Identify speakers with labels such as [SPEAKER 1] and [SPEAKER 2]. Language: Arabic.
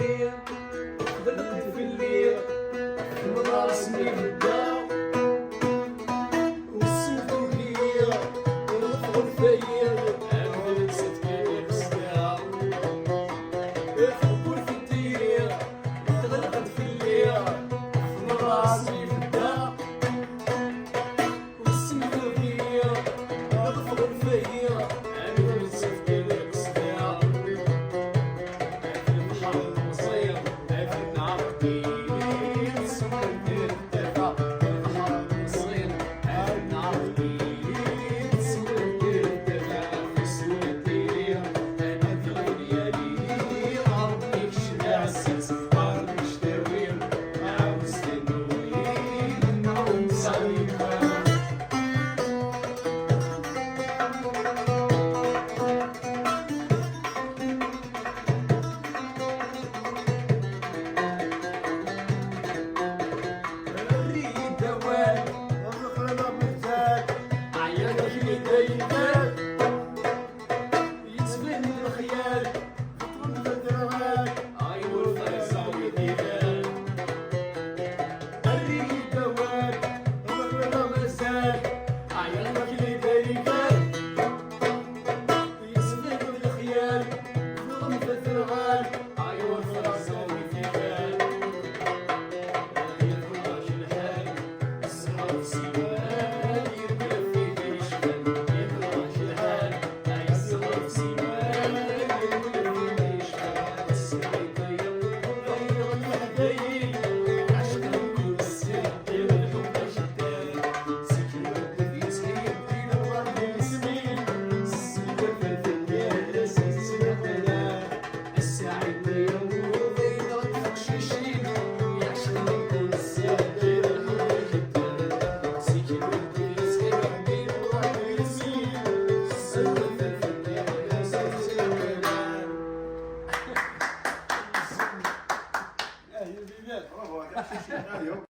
[SPEAKER 1] الديري خدمت في الليل راسني بدا والسلطو بيا ونطغل فيا عندي نسيت كيف قصدها الحب والفتية تغلقت في الليل راسني بدا والسلطو بيا ونطغل فيا عندي نسيت كيف قصدها
[SPEAKER 2] Bravo,